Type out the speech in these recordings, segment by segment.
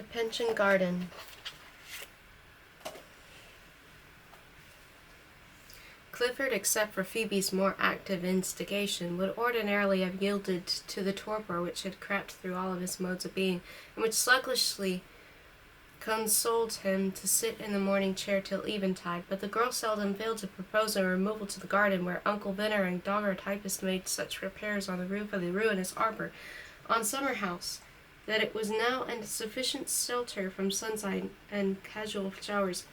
The Pension Garden. Clifford, except for Phoebe's more active instigation, would ordinarily have yielded to the torpor which had crept through all of his modes of being, and which sluggishly consoled him to sit in the morning chair till eventide, but the girl seldom failed to propose a removal to the garden, where Uncle Venner and Dogger Typist made such repairs on the roof of the ruinous arbor on Summer House, that it was now a sufficient shelter from sunshine and casual showers.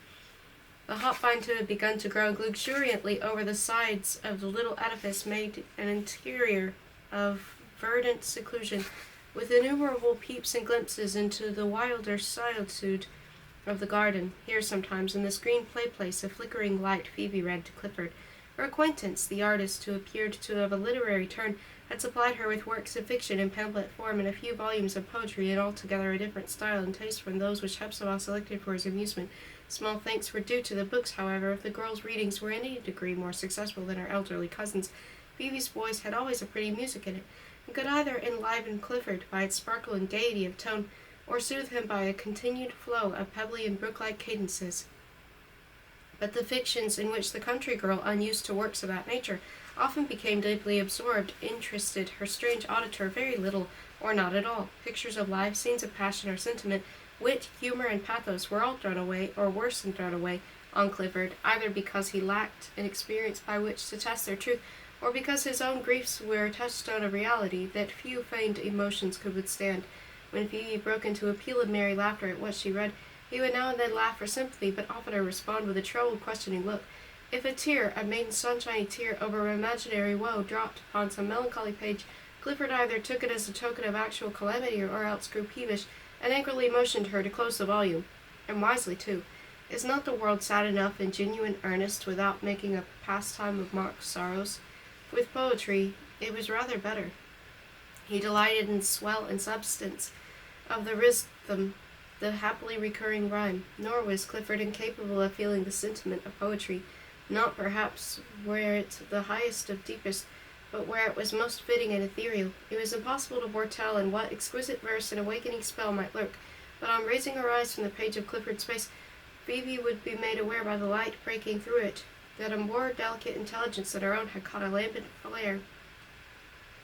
The hop vine, too, had begun to grow luxuriantly over the sides of the little edifice, made an interior of verdant seclusion, with innumerable peeps and glimpses into the wilder solitude of the garden. Here sometimes, in this green play-place of flickering light, Phoebe read to Clifford. Her acquaintance, the artist, who appeared to have a literary turn, had supplied her with works of fiction in pamphlet form and a few volumes of poetry in altogether a different style and taste from those which Hepzibah selected for his amusement. Small thanks were due to the books, however, if the girl's readings were in any degree more successful than her elderly cousin's. Phoebe's voice had always a pretty music in it, and could either enliven Clifford by its sparkle and gaiety of tone, or soothe him by a continued flow of pebbly and brook-like cadences. But the fictions in which the country girl, unused to works of that nature, often became deeply absorbed, interested her strange auditor very little, or not at all. Pictures of life, scenes of passion or sentiment, wit, humor, and pathos were all thrown away, or worse than thrown away, on Clifford, either because he lacked an experience by which to test their truth, or because his own griefs were a touchstone of reality that few feigned emotions could withstand. When Phoebe broke into a peal of merry laughter at what she read, he would now and then laugh for sympathy, but oftener respond with a troubled, questioning look. If a tear, a maiden sunshiny tear over imaginary woe, dropped upon some melancholy page, Clifford either took it as a token of actual calamity, or else grew peevish, and angrily motioned her to close the volume. And wisely, too. Is not the world sad enough in genuine earnest without making a pastime of mock sorrows? With poetry, it was rather better. He delighted in swell and substance of the rhythm, the happily recurring rhyme, nor was Clifford incapable of feeling the sentiment of poetry, not perhaps where it the highest of deepest, but where it was most fitting and ethereal. It was impossible to foretell in what exquisite verse an awakening spell might lurk, but on raising her eyes from the page of Clifford's face, Phoebe would be made aware by the light breaking through it that a more delicate intelligence than her own had caught a lambent flare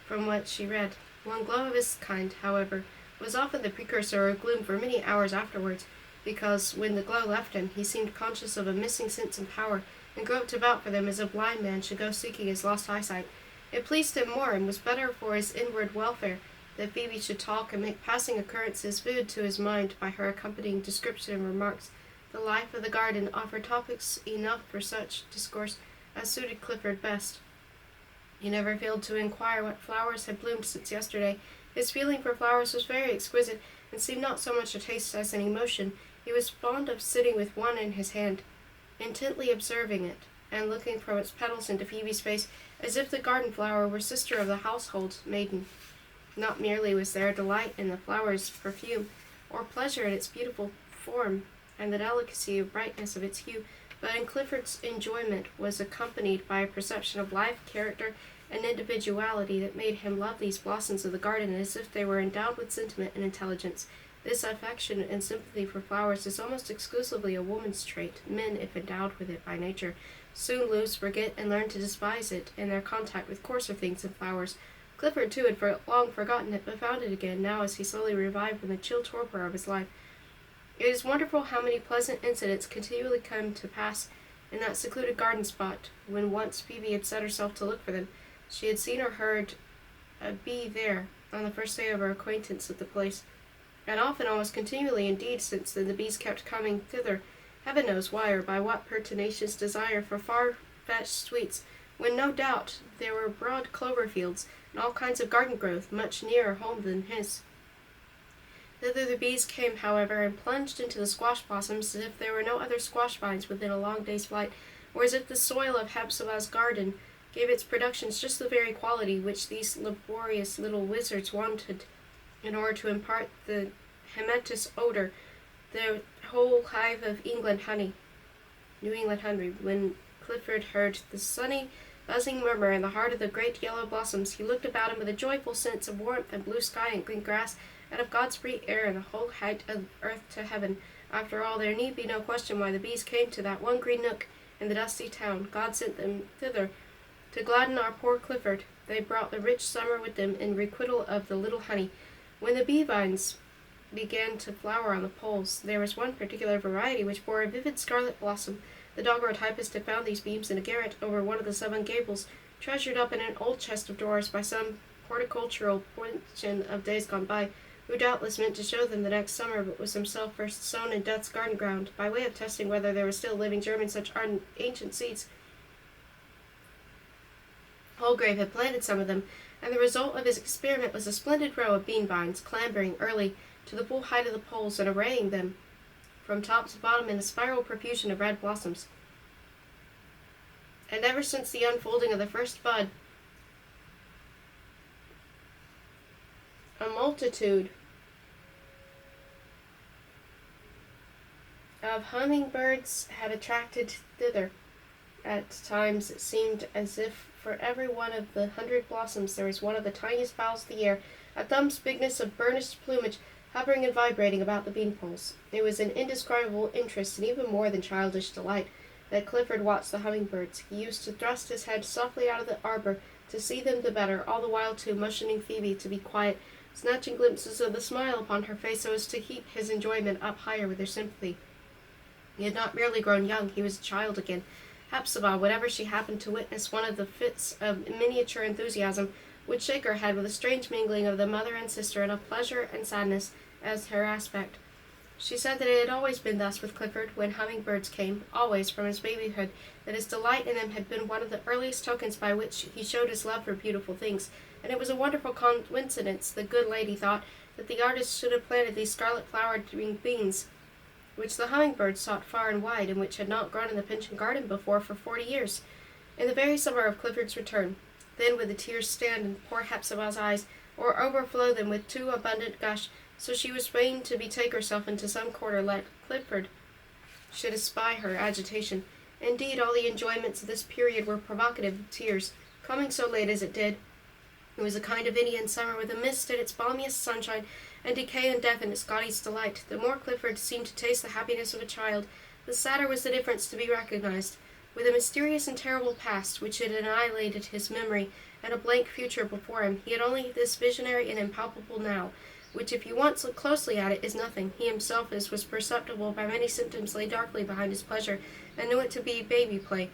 from what she read. One glow of this kind, however, was often the precursor of gloom for many hours afterwards, because when the glow left him, he seemed conscious of a missing sense and power, and groped about for them as a blind man should go seeking his lost eyesight. It pleased him more, and was better for his inward welfare, that Phoebe should talk and make passing occurrences vivid to his mind by her accompanying description and remarks. The life of the garden offered topics enough for such discourse as suited Clifford best. He never failed to inquire what flowers had bloomed since yesterday. His feeling for flowers was very exquisite, and seemed not so much a taste as an emotion. He was fond of sitting with one in his hand, intently observing it, and looking from its petals into Phoebe's face, as if the garden flower were sister of the household maiden. Not merely was there delight in the flower's perfume, or pleasure in its beautiful form, and the delicacy and brightness of its hue, but in Clifford's enjoyment was accompanied by a perception of life, character, and individuality that made him love these blossoms of the garden as if they were endowed with sentiment and intelligence. This affection and sympathy for flowers is almost exclusively a woman's trait. Men, if endowed with it by nature, soon lose, forget, and learn to despise it in their contact with coarser things than flowers. Clifford, too, had long forgotten it, but found it again now as he slowly revived from the chill torpor of his life. It is wonderful how many pleasant incidents continually come to pass in that secluded garden spot. When once Phoebe had set herself to look for them, she had seen or heard a bee there on the first day of her acquaintance with the place, and often, almost continually indeed, since then the bees kept coming thither, heaven knows why, or by what pertinacious desire for far-fetched sweets, when no doubt there were broad clover fields, and all kinds of garden growth, much nearer home than his. Thither the bees came, however, and plunged into the squash blossoms as if there were no other squash vines within a long day's flight, or as if the soil of Hepzibah's garden gave its productions just the very quality which these laborious little wizards wanted, in order to impart the hematous odor, the whole hive of New England honey. When Clifford heard the sunny buzzing murmur in the heart of the great yellow blossoms, he looked about him with a joyful sense of warmth and blue sky and green grass, and of God's free air and the whole height of earth to heaven. After all, there need be no question why the bees came to that one green nook in the dusty town. God sent them thither to gladden our poor Clifford. They brought the rich summer with them in requital of the little honey. When the bee vines began to flower on the poles, there was one particular variety which bore a vivid scarlet blossom. The daguerreotypist had found these beams in a garret over one of the 7 gables, treasured up in an old chest of drawers by some horticultural pointion of days gone by, who doubtless meant to show them the next summer, but was himself first sown in Death's garden ground, by way of testing whether there was still living germ in such ancient seeds. Holgrave had planted some of them, and the result of his experiment was a splendid row of bean vines, clambering early to the full height of the poles and arraying them from top to bottom in a spiral profusion of red blossoms. And ever since the unfolding of the first bud, a multitude of hummingbirds had attracted thither. At times it seemed as if for every one of the 100 blossoms there was one of the tiniest fowls of the air, a thumb's bigness of burnished plumage, hovering and vibrating about the beanpoles. It was an indescribable interest, and even more than childish delight, that Clifford watched the hummingbirds. He used to thrust his head softly out of the arbor to see them the better, all the while too motioning Phoebe to be quiet, snatching glimpses of the smile upon her face so as to heap his enjoyment up higher with her sympathy. He had not merely grown young, he was a child again. Hepzibah, whenever she happened to witness one of the fits of miniature enthusiasm, would shake her head with a strange mingling of the mother and sister and of pleasure and sadness as her aspect. She said that it had always been thus with Clifford when hummingbirds came, always from his babyhood, that his delight in them had been one of the earliest tokens by which he showed his love for beautiful things, and it was a wonderful coincidence, the good lady thought, that the artist should have planted these scarlet-flowered beans, which the hummingbirds sought far and wide, and which had not grown in the Pinchin garden before for 40 years, in the very summer of Clifford's return. Then would the tears stand in poor Hepzibah's eyes, or overflow them with too abundant gush, so she was fain to betake herself into some quarter lest Clifford should espy her agitation. Indeed, all the enjoyments of this period were provocative of tears, coming so late as it did. It was a kind of Indian summer, with a mist in its balmiest sunshine, and decay and death in its gaudiest delight. The more Clifford seemed to taste the happiness of a child, the sadder was the difference to be recognized. With a mysterious and terrible past, which had annihilated his memory, and a blank future before him, he had only this visionary and impalpable now, which, if you once look closely at it, is nothing. He himself, as was perceptible by many symptoms, lay darkly behind his pleasure, and knew it to be baby play,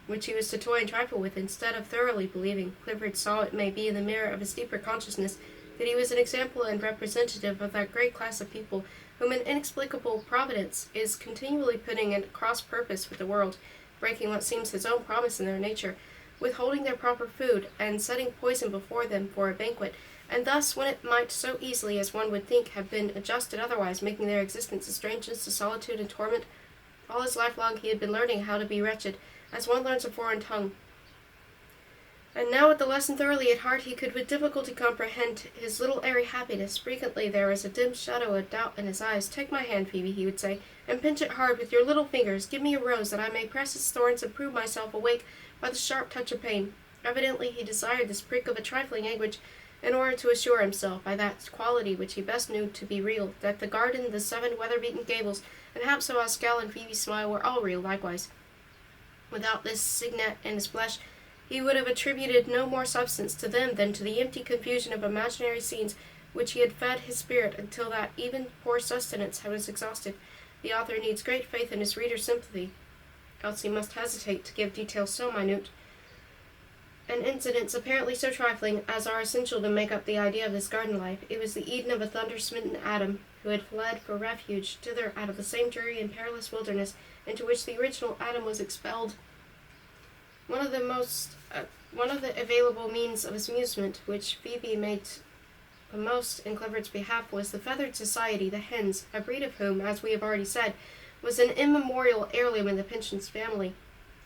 which he was to toy and trifle with, instead of thoroughly believing. Clifford saw, it may be, in the mirror of his deeper consciousness, that he was an example and representative of that great class of people whom an inexplicable providence is continually putting at cross purpose with the world, breaking what seems his own promise in their nature, withholding their proper food, and setting poison before them for a banquet, and thus, when it might so easily, as one would think, have been adjusted otherwise, making their existence a strangeness to solitude and torment. All his life long he had been learning how to be wretched, as one learns a foreign tongue. And now, with the lesson thoroughly at heart, he could with difficulty comprehend his little airy happiness. Frequently there was a dim shadow of doubt in his eyes. "Take my hand, Phoebe," he would say, "and pinch it hard with your little fingers. Give me a rose, that I may press its thorns and prove myself awake by the sharp touch of pain." Evidently he desired this prick of a trifling anguish, in order to assure himself, by that quality which he best knew to be real, that the garden, the 7 weather-beaten gables, and Hepzibah's scowl and Phoebe's smile were all real likewise. Without this signet in his flesh, he would have attributed no more substance to them than to the empty confusion of imaginary scenes which he had fed his spirit until that even poor sustenance was exhausted. The author needs great faith in his reader's sympathy, else he must hesitate to give details so minute, and incidents apparently so trifling, as are essential to make up the idea of this garden life. It was the Eden of a thunder-smitten Adam, who had fled for refuge thither out of the same dreary and perilous wilderness into which the original Adam was expelled. One of the available means of amusement which Phoebe made the most in Clifford's behalf was the feathered society, the hens, a breed of whom, as we have already said, was an immemorial heirloom in the Pinchin's family.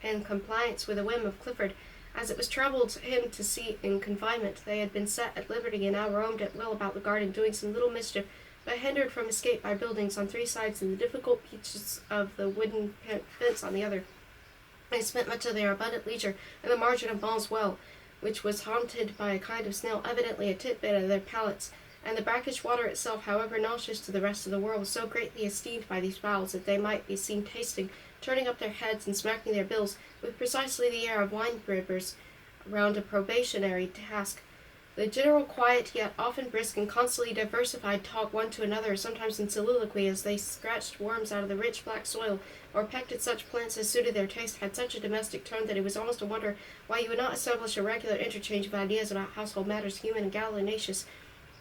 In compliance with a whim of Clifford, as it was troubled him to see in confinement, they had been set at liberty and now roamed at will about the garden, doing some little mischief, but hindered from escape by buildings on 3 sides and the difficult pitches of the wooden fence on the other. They spent much of their abundant leisure in the margin of Maule's well, which was haunted by a kind of snail, evidently a titbit of their palates, and the brackish water itself, however nauseous to the rest of the world, was so greatly esteemed by these fowls that they might be seen tasting, turning up their heads and smacking their bills, with precisely the air of wine-bibbers round a probationary task. The general quiet, yet often brisk and constantly diversified talk one to another, sometimes in soliloquy, as they scratched worms out of the rich black soil, or pecked at such plants as suited their taste, had such a domestic tone that it was almost a wonder why you would not establish a regular interchange of ideas about household matters, human and gallinaceous.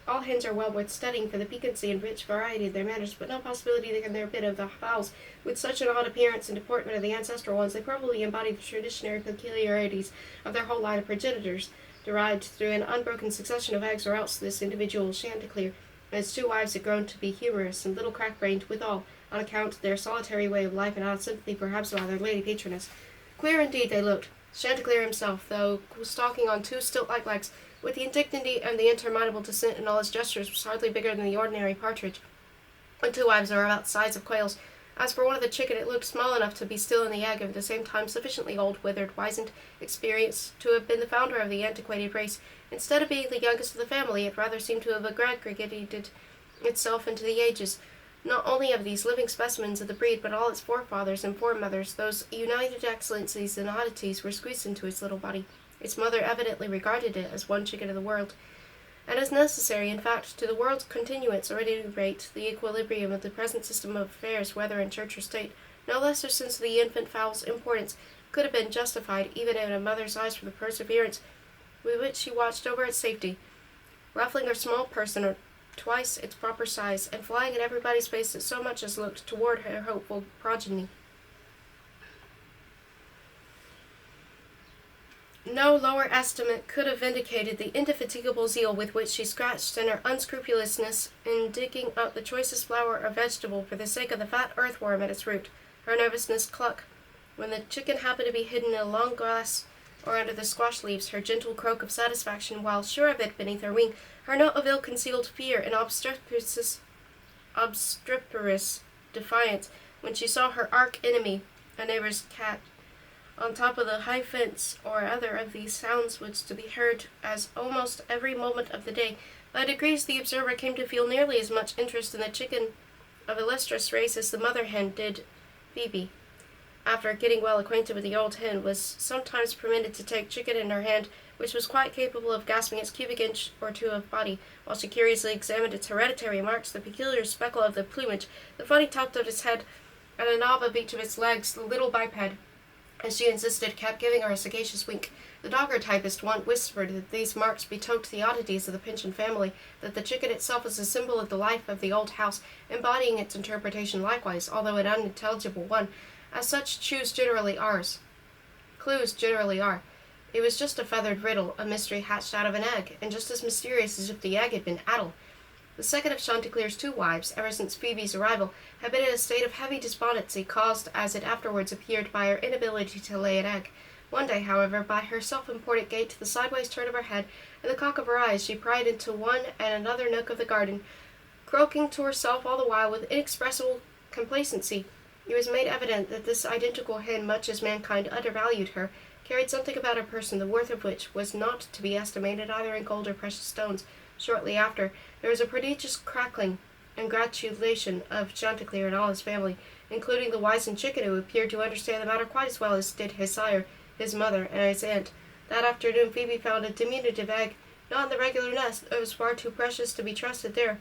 All hens are well worth studying for the piquancy and rich variety of their manners, but no possibility can there be of the fowls, with such an odd appearance and deportment of the ancestral ones. They probably embody the traditionary peculiarities of their whole line of progenitors, derived through an unbroken succession of eggs, or else this individual Chanticleer and his 2 wives had grown to be humorous and little crack-brained withal, on account of their solitary way of life and out of sympathy perhaps by their lady patroness. Queer indeed they looked. Chanticleer himself, though stalking on 2 stilt-like legs, with the indignity and the interminable descent in all his gestures, was hardly bigger than the ordinary partridge, and 2 wives are about the size of quails. As for one of the chicken, it looked small enough to be still in the egg, and at the same time sufficiently old, withered, wizened, experienced, to have been the founder of the antiquated race. Instead of being the youngest of the family, it rather seemed to have aggregated itself into the ages, not only of these living specimens of the breed, but all its forefathers and foremothers. Those united excellencies and oddities were squeezed into its little body. Its mother evidently regarded it as one chicken of the world, and as necessary, in fact, to the world's continuance, or at any rate, the equilibrium of the present system of affairs, whether in church or state. No lesser sense of the infant fowl's importance could have been justified, even in a mother's eyes, for the perseverance with which she watched over its safety, ruffling her small person or twice its proper size, and flying in everybody's face that so much as looked toward her hopeful progeny. No lower estimate could have vindicated the indefatigable zeal with which she scratched, and her unscrupulousness in digging up the choicest flower or vegetable for the sake of the fat earthworm at its root. Her nervousness cluck when the chicken happened to be hidden in a long grass or under the squash leaves, her gentle croak of satisfaction while sure of it beneath her wing, her note of ill-concealed fear and obstreperous defiance when she saw her arch-enemy, a neighbor's cat, on top of the high fence, or other of these sounds was to be heard as almost every moment of the day. By degrees the observer came to feel nearly as much interest in the chicken of illustrious race as the mother hen did Phoebe. After getting well acquainted with the old hen, was sometimes permitted to take chicken in her hand, which was quite capable of gasping its cubic inch or 2 of body, while she curiously examined its hereditary marks, the peculiar speckle of the plumage, the funny tuft of its head, and a knob of each of its legs, the little biped, as she insisted, kept giving her a sagacious wink. The daguerreotypist once whispered that these marks betokened the oddities of the Pynchon family, that the chicken itself was a symbol of the life of the old house, embodying its interpretation likewise, although an unintelligible one, as such clues generally are. It was just a feathered riddle, a mystery hatched out of an egg, and just as mysterious as if the egg had been addle. The second of Chanticleer's 2 wives, ever since Phoebe's arrival, had been in a state of heavy despondency, caused, as it afterwards appeared, by her inability to lay an egg. One day, however, by her self-imported gait, the sideways turn of her head, and the cock of her eyes, she pried into one and another nook of the garden, croaking to herself all the while with inexpressible complacency. It was made evident that this identical hen, much as mankind undervalued her, carried something about her person, the worth of which was not to be estimated either in gold or precious stones. Shortly after, there was a prodigious crackling and gratulation of Chanticleer and all his family, including the wizened chicken, who appeared to understand the matter quite as well as did his sire, his mother, and his aunt. That afternoon Phoebe found a diminutive egg, not in the regular nest, it was far too precious to be trusted there,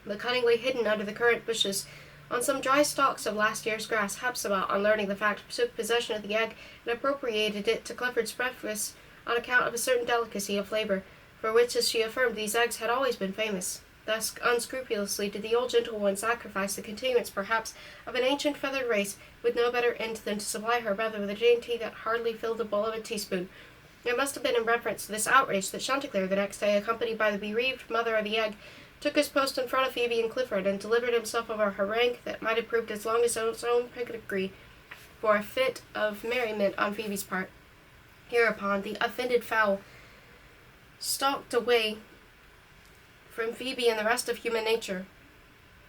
but cunningly hidden under the currant bushes, on some dry stalks of last year's grass. Hepzibah, on learning the fact, took possession of the egg and appropriated it to Clifford's breakfast on account of a certain delicacy of flavor, for which, as she affirmed, these eggs had always been famous. Thus unscrupulously did the old gentlewoman sacrifice the continuance, perhaps, of an ancient feathered race, with no better end than to supply her brother with a dainty that hardly filled the bowl of a teaspoon. It must have been in reference to this outrage that Chanticleer, the next day, accompanied by the bereaved mother of the egg, took his post in front of Phoebe and Clifford, and delivered himself of a harangue that might have proved as long as his own pedigree, for a fit of merriment on Phoebe's part. Hereupon the offended fowl stalked away from Phoebe and the rest of human nature,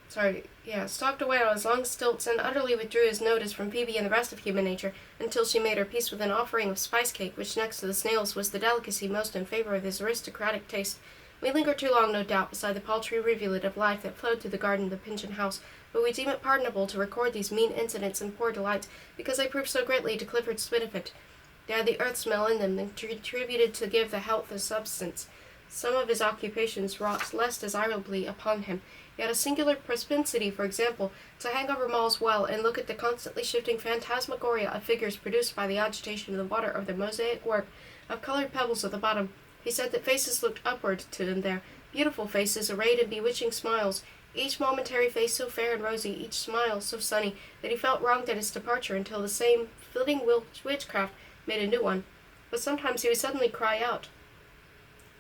stalked away on his long stilts and utterly withdrew his notice from Phoebe and the rest of human nature until she made her peace with an offering of spice cake, which next to the snails was the delicacy most in favor of his aristocratic taste. We linger too long, no doubt, beside the paltry rivulet of life that flowed through the garden of the Pinchin house, but we deem it pardonable to record these mean incidents and poor delights, because they proved so greatly to Clifford's benefit. They had the earth smell in them, and contributed to give the health a substance. Some of his occupations wrought less desirably upon him. He had a singular propensity, for example, to hang over Maule's well and look at the constantly shifting phantasmagoria of figures produced by the agitation of the water over the mosaic work of colored pebbles at the bottom. He said that faces looked upward to him there, beautiful faces arrayed in bewitching smiles, each momentary face so fair and rosy, each smile so sunny, that he felt wronged at its departure until the same flitting witchcraft made a new one. But sometimes he would suddenly cry out,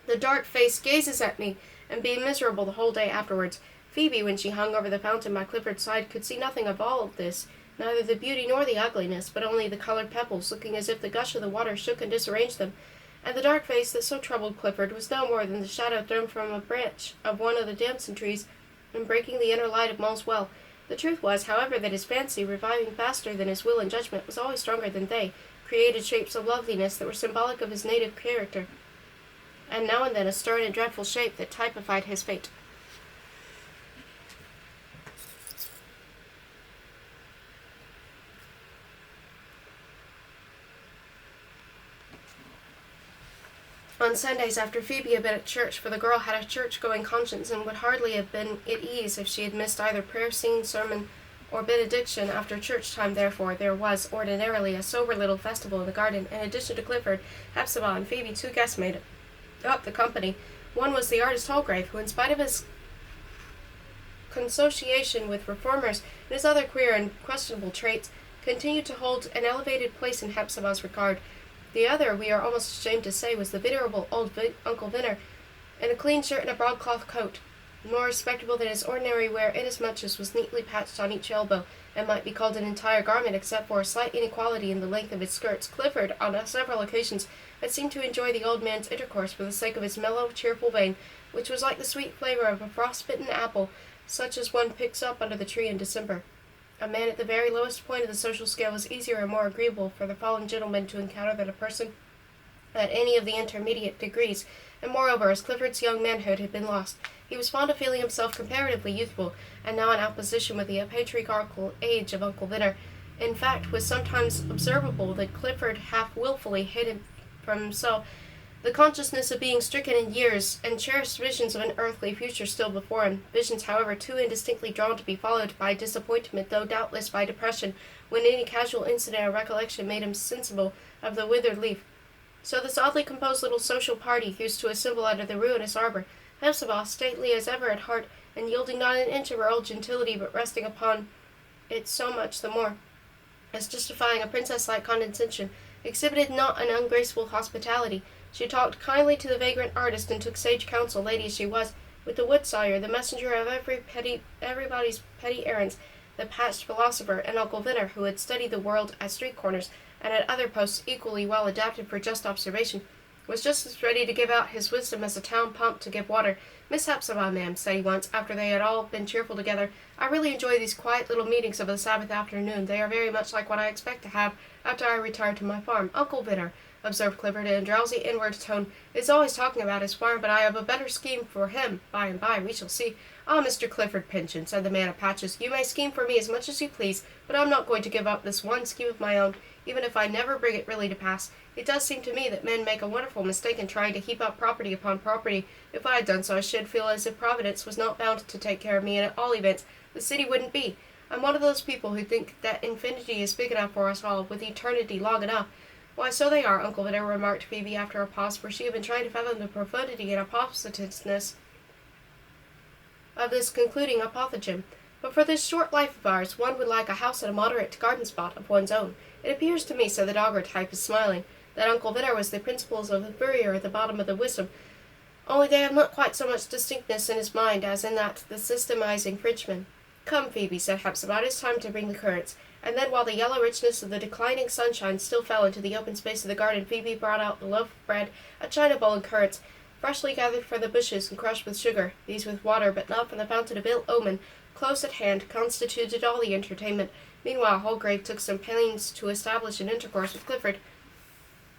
"The dark face gazes at me," and be miserable the whole day afterwards. Phoebe, when she hung over the fountain by Clifford's side, could see nothing of all this, neither the beauty nor the ugliness, but only the colored pebbles, looking as if the gush of the water shook and disarranged them. And the dark face that so troubled Clifford was no more than the shadow thrown from a branch of one of the damson trees and breaking the inner light of Maule's well. The truth was, however, that his fancy, reviving faster than his will and judgment, was always stronger than they, created shapes of loveliness that were symbolic of his native character, and now and then a stern and dreadful shape that typified his fate. On Sundays, after Phoebe had been at church, for the girl had a church-going conscience and would hardly have been at ease if she had missed either prayer, scene, sermon, or benediction after church time. Therefore, there was ordinarily a sober little festival in the garden. In addition to Clifford, Hepzibah, and Phoebe, 2 guests made up the company. One was the artist Holgrave, who, in spite of his consociation with reformers and his other queer and questionable traits, continued to hold an elevated place in Hepzibah's regard. The other, we are almost ashamed to say, was the venerable old Uncle Venner, in a clean shirt and a broadcloth coat, more respectable than his ordinary wear, inasmuch as was neatly patched on each elbow, and might be called an entire garment except for a slight inequality in the length of its skirts. Clifford, on several occasions, had seemed to enjoy the old man's intercourse for the sake of his mellow, cheerful vein, which was like the sweet flavor of a frostbitten apple, such as one picks up under the tree in December. A man at the very lowest point of the social scale was easier and more agreeable for the fallen gentleman to encounter than a person at any of the intermediate degrees, and moreover, as Clifford's young manhood had been lost, he was fond of feeling himself comparatively youthful, and now in opposition with the patriarchal age of Uncle Venner. In fact, was sometimes observable that Clifford half wilfully hid from himself the consciousness of being stricken in years, and cherished visions of an earthly future still before him, visions, however, too indistinctly drawn to be followed by disappointment, though doubtless by depression, when any casual incident or recollection made him sensible of the withered leaf. So this oddly composed little social party used to assemble under the ruinous arbor, Hepzibah, stately as ever at heart, and yielding not an inch of her old gentility, but resting upon it so much the more, as justifying a princess-like condescension, exhibited not an ungraceful hospitality. She talked kindly to the vagrant artist, and took sage counsel, lady as she was, with the wood sawyer, the messenger of everybody's petty errands, the patched philosopher, and Uncle Venner, who had studied the world at street corners, and at other posts equally well adapted for just observation, was just as ready to give out his wisdom as a town pump to give water. "Miss Hepzibah, ma'am," said he once, after they had all been cheerful together, "I really enjoy these quiet little meetings of the Sabbath afternoon. They are very much like what I expect to have after I retire to my farm. Uncle Venner," observed Clifford in a drowsy inward tone, "is always talking about his farm, but I have a better scheme for him by and by. We shall see." "Ah, Mr. Clifford Pynchon," said the man of patches, "you may scheme for me as much as you please, but I'm not going to give up this one scheme of my own, even if I never bring it really to pass. It does seem to me that men make a wonderful mistake in trying to heap up property upon property. If I had done so, I should feel as if Providence was not bound to take care of me, and at all events, the city wouldn't be. I'm one of those people who think that infinity is big enough for us all, with eternity long enough." "Why, so they are, Uncle Venner," remarked Phoebe after a pause, for she had been trying to fathom the profundity and appositeness of this concluding apothegm. "But for this short life of ours, one would like a house and a moderate garden spot of one's own. It appears to me," said the daguerreotype, smiling, "that Uncle Venner was the principles of the furrier at the bottom of the wisdom, only they have not quite so much distinctness in his mind as in that the systemizing Frenchman." "Come, Phoebe," said Hepzibah, "it is time to bring the currants." And then, while the yellow richness of the declining sunshine still fell into the open space of the garden, Phoebe brought out the loaf of bread, a china bowl, and currants. freshly gathered from the bushes and crushed with sugar, these with water, but not from the fountain of ill omen, close at hand, constituted all the entertainment. Meanwhile, Holgrave took some pains to establish an intercourse with Clifford,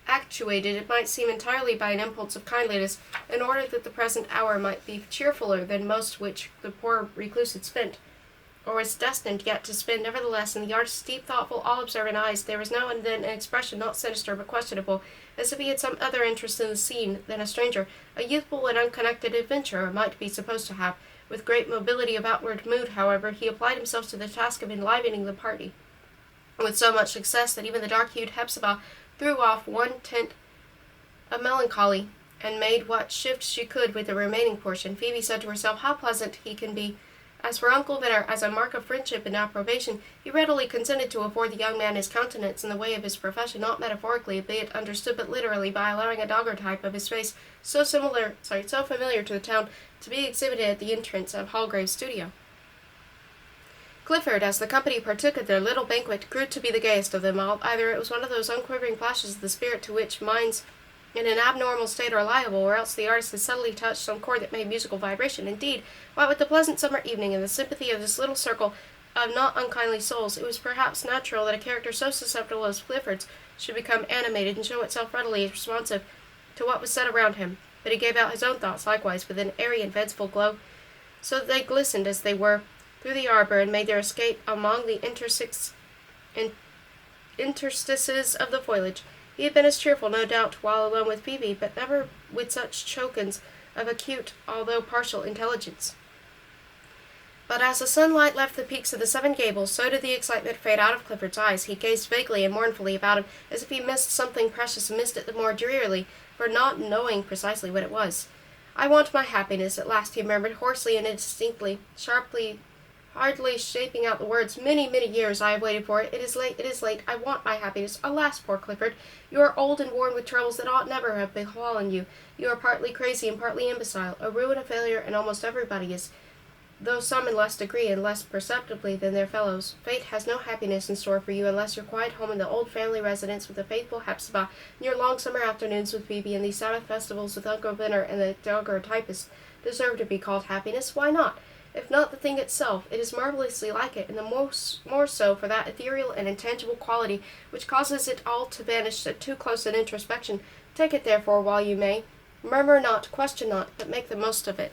actuated, it might seem, entirely by an impulse of kindliness, in order that the present hour might be cheerfuller than most which the poor recluse had spent, or was destined yet to spend. Nevertheless, in the artist's deep, thoughtful, all-observant eyes, there was now and then an expression not sinister but questionable, as if he had some other interest in the scene than a stranger. A youthful and unconnected adventurer might be supposed to have. With great mobility of outward mood, however, he applied himself to the task of enlivening the party, with so much success that even the dark-hued Hepzibah threw off one tint of melancholy, and made what shift she could with the remaining portion. Phoebe said to herself, "How pleasant he can be." As for Uncle Venner, as a mark of friendship and approbation, he readily consented to afford the young man his countenance in the way of his profession, not metaphorically, be it understood, but literally, by allowing a daguerreotype of his face so familiar to the town to be exhibited at the entrance of Holgrave's studio. Clifford, as the company partook of their little banquet, grew to be the gayest of them all. Either it was one of those unquivering flashes of the spirit to which minds in an abnormal state are liable, or else the artist had subtly touched some chord that made musical vibration. Indeed, what with the pleasant summer evening and the sympathy of this little circle of not unkindly souls, it was perhaps natural that a character so susceptible as Clifford's should become animated and show itself readily responsive to what was said around him. But he gave out his own thoughts likewise with an airy and fanciful glow, so that they glistened as they were through the arbor, and made their escape among the interstices of the foliage. He had been as cheerful, no doubt, while alone with Phoebe, but never with such tokens of acute, although partial, intelligence. But as the sunlight left the peaks of the 7 Gables, so did the excitement fade out of Clifford's eyes. He gazed vaguely and mournfully about him, as if he missed something precious, and missed it the more drearily for not knowing precisely what it was. "I want my happiness," at last he murmured, hoarsely and indistinctly, sharply, hardly shaping out the words. "Many, many years I have waited for it. It is late, it is late. I want my happiness. Alas, poor Clifford, you are old and worn with troubles that ought never have befallen you. You are partly crazy and partly imbecile, a ruin, a failure, and almost everybody is, though some in less degree and less perceptibly than their fellows. Fate has no happiness in store for you unless your quiet home in the old family residence with the faithful Hepzibah, and your long summer afternoons with Phoebe, and these Sabbath festivals with Uncle Venner and the daguerreotypist deserve to be called happiness. Why not? If not the thing itself, it is marvelously like it, and the more so for that ethereal and intangible quality which causes it all to vanish at too close an introspection. Take it, therefore, while you may. Murmur not, question not, but make the most of it."